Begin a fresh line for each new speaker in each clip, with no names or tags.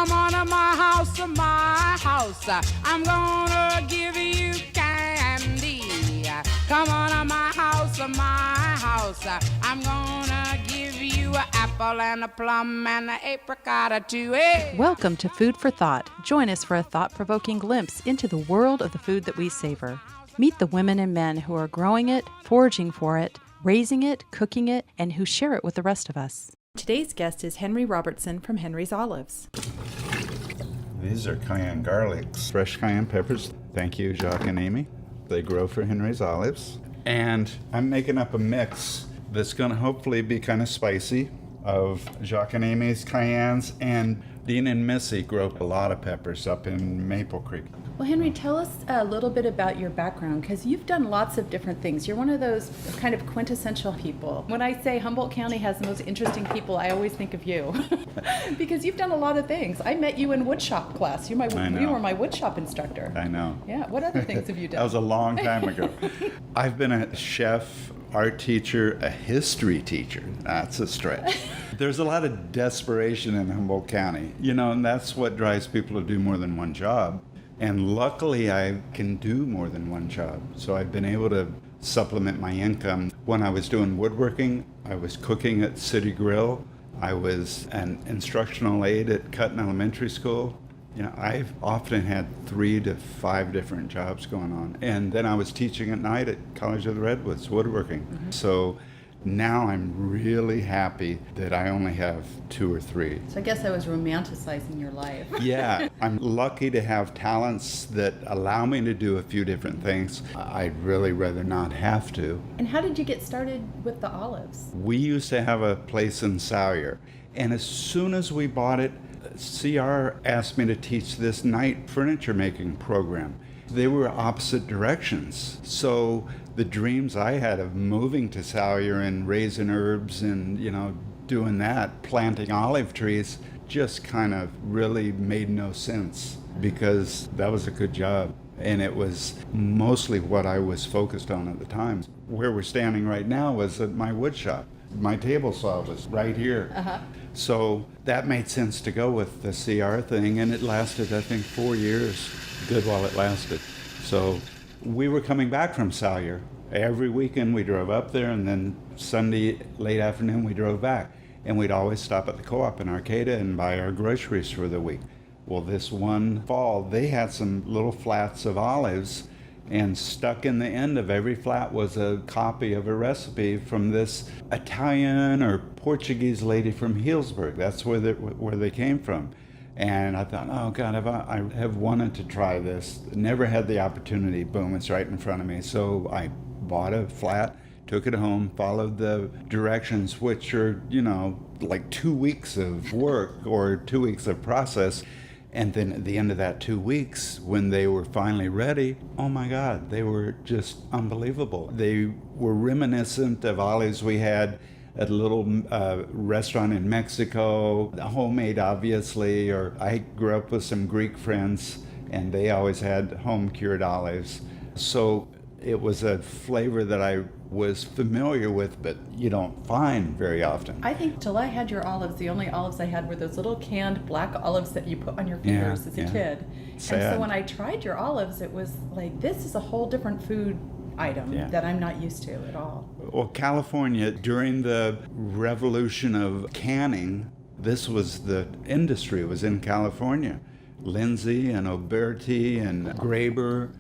Come on to my house, my house. I'm gonna give you candy. Come on to my house, my house. I'm gonna give you an apple and a plum and an apricot or two. Hey.
Welcome to Food for Thought. Join us for a thought-provoking glimpse into the world of the food that we savor. Meet the women and men who are growing it, foraging for it, raising it, cooking it, and who share it with the rest of us. Today's guest is Henry Robertson from Henry's Olives.
These are cayenne garlics, fresh cayenne peppers. Thank you, Jacques and Amy. They grow for Henry's Olives. And I'm making up a mix that's going to hopefully be kind of spicy of Jacques and Amy's cayennes, and Dean and Missy grow a lot of peppers up in Maple Creek.
Well, Henry, tell us a little bit about your background, because you've done lots of different things. You're one of those kind of quintessential people. When I say Humboldt County has the most interesting people, I always think of you, because you've done a lot of things. I met you in woodshop class. You were my woodshop instructor.
I know.
Yeah. What other things have you done?
That was a long time ago. I've been a chef, art teacher, a history teacher. That's a stretch. There's a lot of desperation in Humboldt County, and that's what drives people to do more than one job. And luckily, I can do more than one job. So I've been able to supplement my income. When I was doing woodworking, I was cooking at City Grill. I was an instructional aide at Cutton Elementary School. I've often had 3 to 5 different jobs going on. And then I was teaching at night at College of the Redwoods, woodworking. Mm-hmm. So now I'm really happy that I only have 2 or 3.
So I guess I was romanticizing your life.
Yeah, I'm lucky to have talents that allow me to do a few different things. I'd really rather not have to.
And how did you get started with the olives?
We used to have a place in Salyer, and as soon as we bought it, CR asked me to teach this night furniture making program. They were opposite directions. So the dreams I had of moving to Salyer and raising herbs and, doing that, planting olive trees, just kind of really made no sense, because that was a good job. And it was mostly what I was focused on at the time. Where we're standing right now was at my wood shop. My table saw was right here. Uh-huh. So that made sense to go with the CR thing, and it lasted, I think, 4 years, good while it lasted. So we were coming back from Salyer. Every weekend we drove up there, and then Sunday late afternoon we drove back. And we'd always stop at the co-op in Arcata and buy our groceries for the week. Well, this one fall, they had some little flats of olives, and stuck in the end of every flat was a copy of a recipe from this Italian or Portuguese lady from Healdsburg. That's where they came from. And I thought, oh God, I have wanted to try this. Never had the opportunity. Boom, it's right in front of me. So I bought a flat, took it home, followed the directions, which are, like 2 weeks of work or 2 weeks of process. And then at the end of that 2 weeks, when they were finally ready, oh my God, they were just unbelievable. They were reminiscent of olives we had at a little restaurant in Mexico, homemade obviously, or I grew up with some Greek friends and they always had home-cured olives. So it was a flavor that I was familiar with, but you don't find very often.
I think till I had your olives, the only olives I had were those little canned black olives that you put on your fingers as a kid.
Sad.
And so when I tried your olives, it was like, this is a whole different food item that I'm not used to at all.
Well, California, during the revolution of canning, this was the industry, was in California. Lindsay and Oberti and Graber,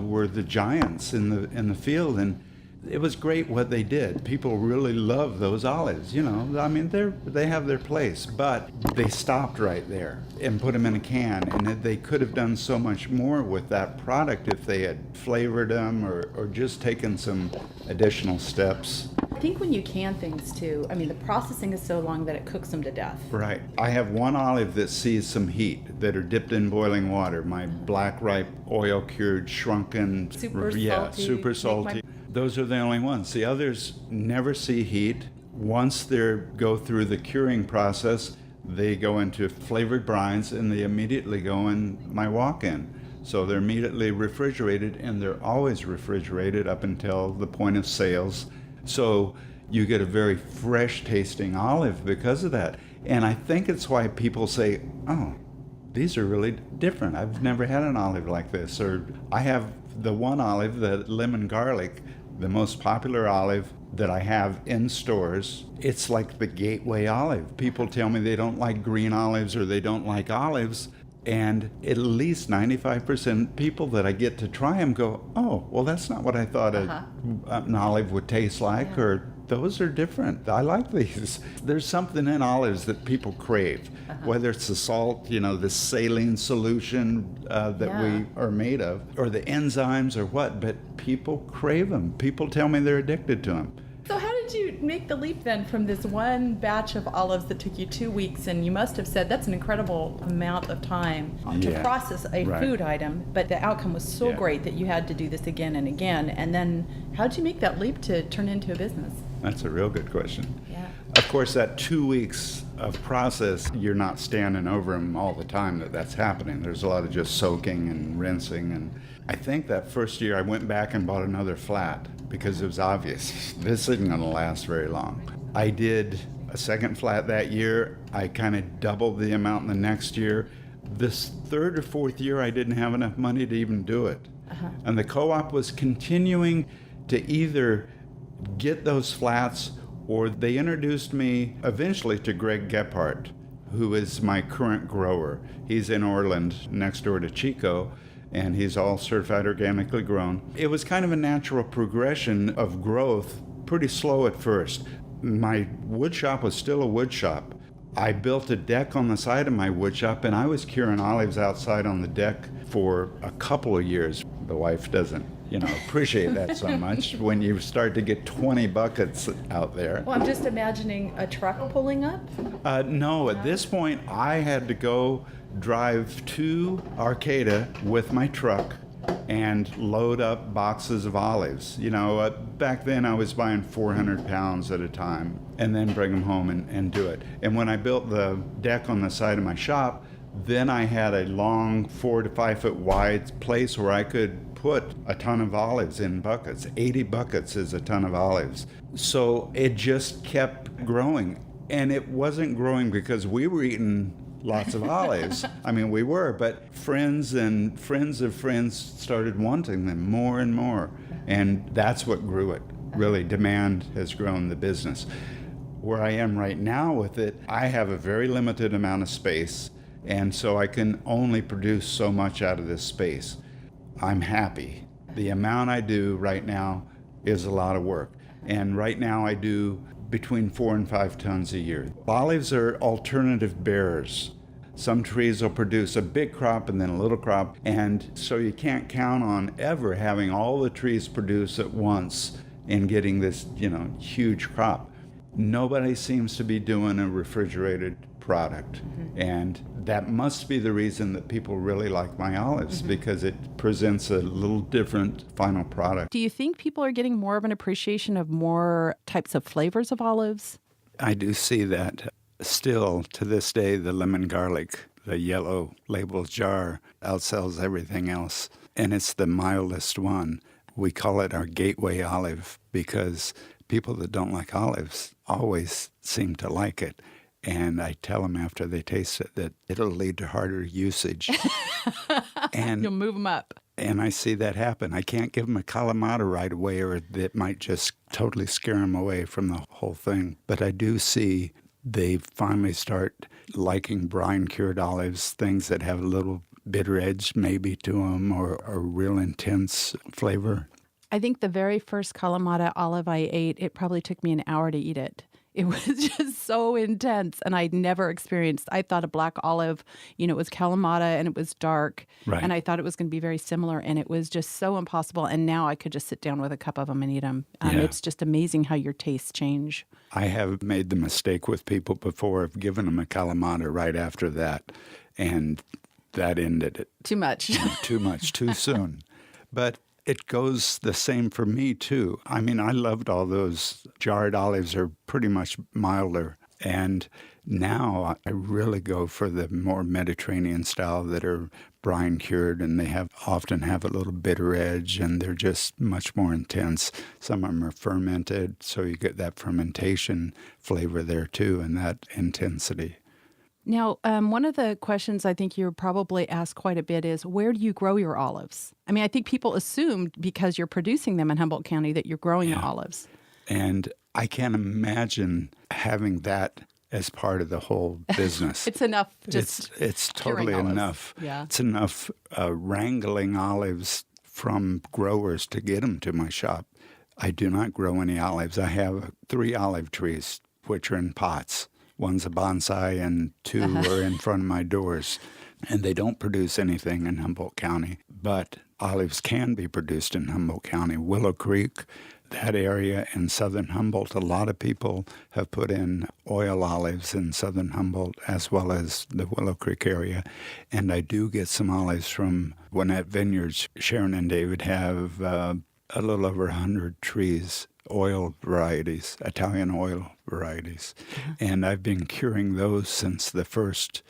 were the giants in the field, and it was great what they did. People really love those olives, they have their place, but they stopped right there and put them in a can, and they could have done so much more with that product if they had flavored them or just taken some additional steps.
I think when you can things too, the processing is so long that it cooks them to death.
Right. I have one olive that sees some heat, that are dipped in boiling water. My black ripe, oil cured, shrunken, super salty. Those are the only ones. The others never see heat. Once they go through the curing process, they go into flavored brines and they immediately go in my walk-in. So they're immediately refrigerated, and they're always refrigerated up until the point of sales. So you get a very fresh tasting olive because of that. And I think it's why people say, oh, these are really different. I've never had an olive like this. Or I have the one olive, the lemon garlic, the most popular olive that I have in stores. It's like the gateway olive. People tell me they don't like green olives or they don't like olives. And at least 95% people that I get to try them go, oh, well, that's not what I thought an olive would taste like, or those are different. I like these. There's something in olives that people crave, whether it's the salt, the saline solution that we are made of, or the enzymes or what, but people crave them. People tell me they're addicted to them.
So how did you make the leap then from this one batch of olives that took you 2 weeks, and you must have said that's an incredible amount of time to process a food item, but the outcome was so great that you had to do this again and again. And then how did you make that leap to turn into a business?
That's a real good question.
Yeah.
Of course, that 2 weeks of process, you're not standing over them all the time that's happening. There's a lot of just soaking and rinsing. And I think that first year I went back and bought another flat because it was obvious this isn't going to last very long. I did a second flat that year. I kind of doubled the amount the next year. This third or fourth year, I didn't have enough money to even do it. And the co-op was continuing to either get those flats, or they introduced me eventually to Greg Gephardt, who is my current grower. He's in Orland, next door to Chico, and he's all certified organically grown. It was kind of a natural progression of growth, pretty slow at first. My wood shop was still a wood shop. I built a deck on the side of my wood shop, and I was curing olives outside on the deck for a couple of years. The wife doesn't appreciate that so much when you start to get 20 buckets out there.
Well, I'm just imagining a truck pulling up.
No, at this point, I had to go drive to Arcata with my truck and load up boxes of olives. Back then I was buying 400 pounds at a time and then bring them home and do it. And when I built the deck on the side of my shop, then I had a long 4 to 5 foot wide place where I could put a ton of olives in buckets. 80 buckets is a ton of olives. So it just kept growing. And it wasn't growing because we were eating lots of olives. I mean, we were, but friends and friends of friends started wanting them more and more. And that's what grew it. Really, demand has grown the business. Where I am right now with it, I have a very limited amount of space, and so I can only produce so much out of this space. I'm happy. The amount I do right now is a lot of work. And right now I do between 4 and 5 tons a year. Olives are alternative bearers. Some trees will produce a big crop and then a little crop, and so you can't count on ever having all the trees produce at once and getting this, huge crop. Nobody seems to be doing a refrigerated product, and that must be the reason that people really like my olives, because it presents a little different final product.
Do you think people are getting more of an appreciation of more types of flavors of olives?
I do see that. Still, to this day, the lemon garlic, the yellow label jar, outsells everything else, and it's the mildest one. We call it our gateway olive because people that don't like olives always seem to like it. And I tell them after they taste it that it'll lead to harder usage. And
you'll move them up.
And I see that happen. I can't give them a Kalamata right away, or it might just totally scare them away from the whole thing. But I do see they finally start liking brine-cured olives, things that have a little bitter edge maybe to them, or a real intense flavor.
I think the very first Kalamata olive I ate, it probably took me an hour to eat it. It was just so intense, and I'd never experienced. I thought a black olive, it was Kalamata and it was dark,
right.
And I thought it was going to be very similar, and it was just so impossible. And now I could just sit down with a cup of them and eat them. It's just amazing how your tastes change.
I have made the mistake with people before of giving them a Kalamata right after that, and that ended it.
Too much.
Too much, too soon. But it goes the same for me, too. I mean, I loved all those jarred olives are pretty much milder. And now I really go for the more Mediterranean style that are brine cured, and they often have a little bitter edge, and they're just much more intense. Some of them are fermented, so you get that fermentation flavor there, too, and that intensity.
Now, one of the questions I think you're probably asked quite a bit is, where do you grow your olives? I mean, I think people assume because you're producing them in Humboldt County that you're growing the olives.
And I can't imagine having that as part of the whole business.
It's enough just
it's totally
curing olives.
enough.
Yeah.
It's enough wrangling olives from growers to get them to my shop. I do not grow any olives. I have 3 olive trees, which are in pots. One's a bonsai and 2 are in front of my doors. And they don't produce anything in Humboldt County. But olives can be produced in Humboldt County. Willow Creek, that area in southern Humboldt, a lot of people have put in oil olives in southern Humboldt as well as the Willow Creek area. And I do get some olives from Gwinnett Vineyards. Sharon and David have a little over 100 trees, oil varieties, Italian oil varieties. And I've been curing those since the first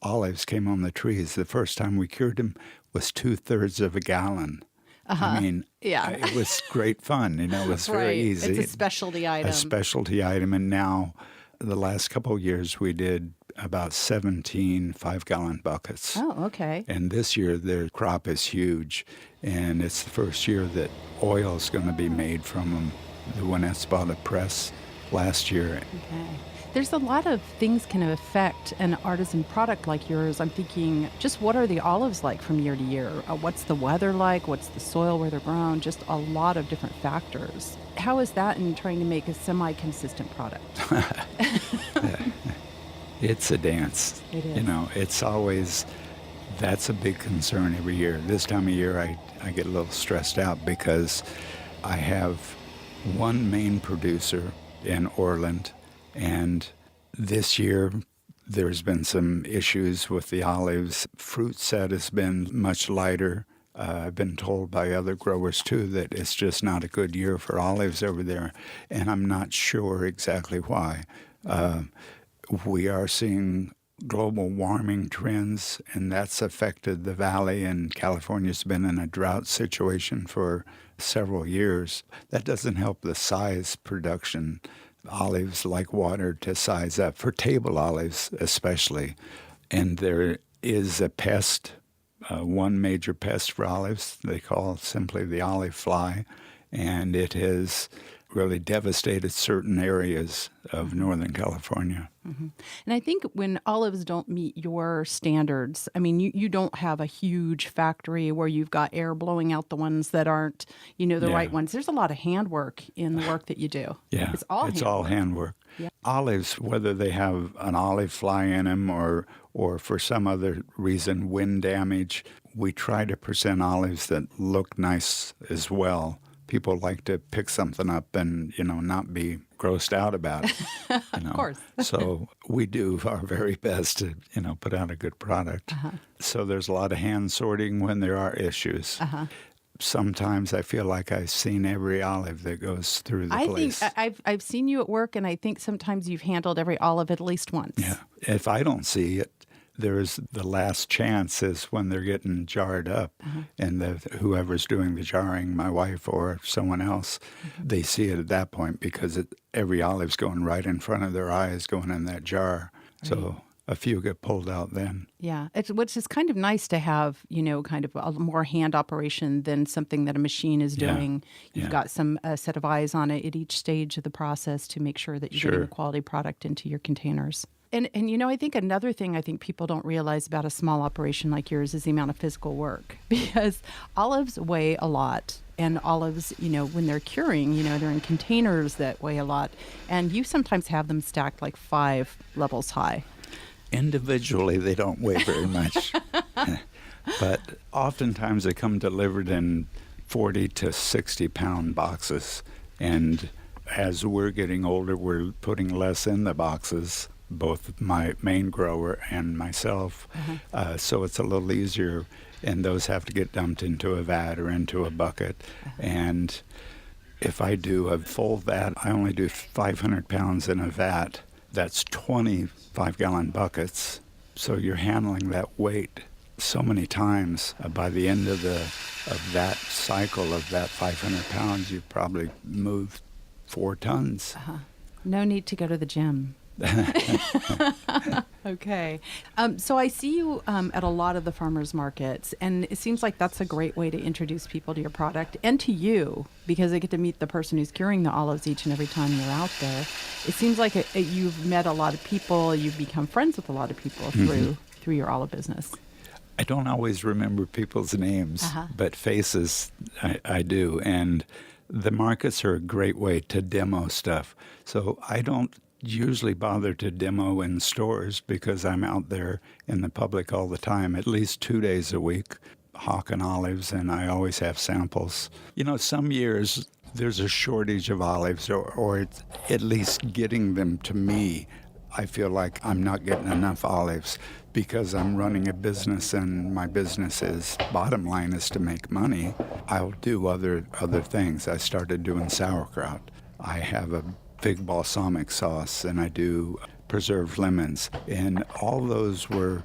olives came on the trees. The first time we cured them was 2/3 of a gallon. I mean, it was great fun. It was very easy.
It's a specialty item.
A specialty item. And now, the last couple of years, we did about 17 5-gallon buckets.
Oh, okay.
And this year, their crop is huge. And it's the first year that oil is going to be made from them. The Gwinnett's bought a press last year.
Okay. There's a lot of things can affect an artisan product like yours. I'm thinking, just what are the olives like from year to year? What's the weather like? What's the soil where they're grown? Just a lot of different factors. How is that in trying to make a semi-consistent product?
It's a dance.
It is.
It's always, that's a big concern every year. This time of year, I get a little stressed out because I have one main producer in Orland. And this year, there's been some issues with the olives. Fruit set has been much lighter. I've been told by other growers, too, that it's just not a good year for olives over there. And I'm not sure exactly why. We are seeing global warming trends, and that's affected the valley. And California's been in a drought situation for several years. That doesn't help the size production. Olives like water to size up, for table olives especially. And there is a pest, one major pest for olives they call simply the olive fly, and it has really devastated certain areas of Northern California.
Mm-hmm. And I think when olives don't meet your standards, I mean, you don't have a huge factory where you've got air blowing out the ones that aren't, the right ones. There's a lot of handwork in the work that you do.
Yeah,
it's all
handwork.
Yeah.
Olives, whether they have an olive fly in them or for some other reason, wind damage, we try to present olives that look nice as well. People like to pick something up and, not be grossed out about it.
Of course.
So we do our very best to, put out a good product. So there's a lot of hand sorting when there are issues. Sometimes I feel like I've seen every olive that goes through the place.
I think I've seen you at work, and I think sometimes you've handled every olive at least once.
Yeah. If I don't see it, there's the last chance is when they're getting jarred up, and whoever's doing the jarring, my wife or someone else, they see it at that point because every olive's going right in front of their eyes, going in that jar. Right. So a few get pulled out then.
Yeah, which is kind of nice to have, kind of a more hand operation than something that a machine is doing. You've got some set of eyes on it at each stage of the process to make sure that you're getting a quality product into your containers. And I think another thing I think people don't realize about a small operation like yours is the amount of physical work, because olives weigh a lot. And olives, when they're curing, they're in containers that weigh a lot. And you sometimes have them stacked like 5 levels high.
Individually, they don't weigh very much. But oftentimes they come delivered in 40 to 60-pound boxes. And as we're getting older, we're putting less in the boxes, both my main grower and myself. So it's a little easier, and those have to get dumped into a vat or into a bucket. And if I do a full vat, I only do 500 pounds in a vat. That's 20 5-gallon buckets. So you're handling that weight so many times. By the end of that cycle of that 500 pounds, you've probably moved 4 tons.
No need to go to the gym. Okay. So I see you at a lot of the farmers markets, and it seems like that's a great way to introduce people to your product and to you, because they get to meet the person who's curing the olives each and every time you're out there. It seems like you've met a lot of people, you've become friends with a lot of people through your olive business.
I don't always remember people's names, but faces I do. And the markets are a great way to demo stuff. So I don't usually bother to demo in stores because I'm out there in the public all the time, at least 2 days a week, hawking olives, and I always have samples. You know, some years there's a shortage of olives, or it's at least getting them to me. I feel like I'm not getting enough olives because I'm running a business, and my business is, bottom line is to make money. I'll do other things. I started doing sauerkraut. I have a fig balsamic sauce, and I do preserved lemons. And all those were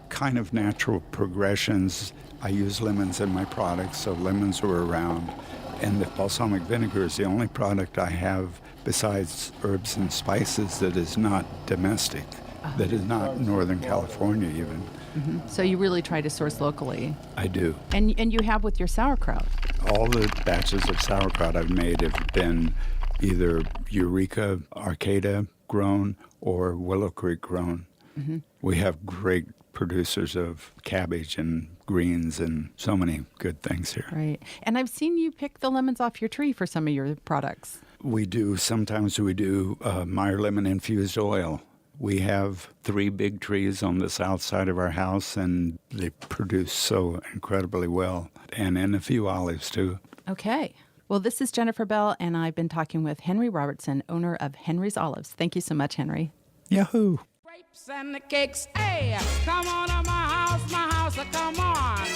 kind of natural progressions. I use lemons in my products, so lemons were around. And the balsamic vinegar is the only product I have besides herbs and spices that is not domestic, that is not Northern California even.
Mm-hmm. So you really try to source locally.
I do.
And you have with your sauerkraut.
All the batches of sauerkraut I've made have been either Eureka, Arcata grown, or Willow Creek grown. Mm-hmm. We have great producers of cabbage and greens and so many good things here.
Right. And I've seen you pick the lemons off your tree for some of your products.
We do. Sometimes we do Meyer lemon infused oil. We have 3 big trees on the south side of our house, and they produce so incredibly well. And a few olives, too.
Okay. Well, this is Jennifer Bell, and I've been talking with Henry Robertson, owner of Henry's Olives. Thank you so much, Henry.
Yahoo!
Grapes and the cakes, hey, come on to my house, come on.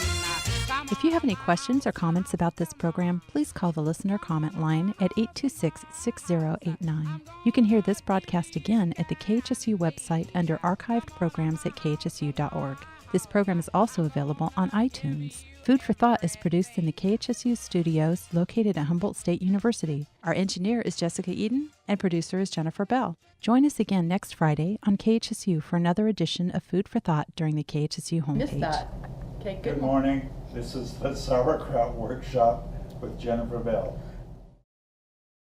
If you have any questions or comments about this program, please call the listener comment line at 826-6089. You can hear this broadcast again at the KHSU website under archived programs at khsu.org. This program is also available on iTunes. Food for Thought is produced in the KHSU studios located at Humboldt State University. Our engineer is Jessica Eden, and producer is Jennifer Bell. Join us again next Friday on KHSU for another edition of Food for Thought during the KHSU homepage.
Missed that. Okay,
Good morning. This is the Sauerkraut Workshop with Jennifer Bell.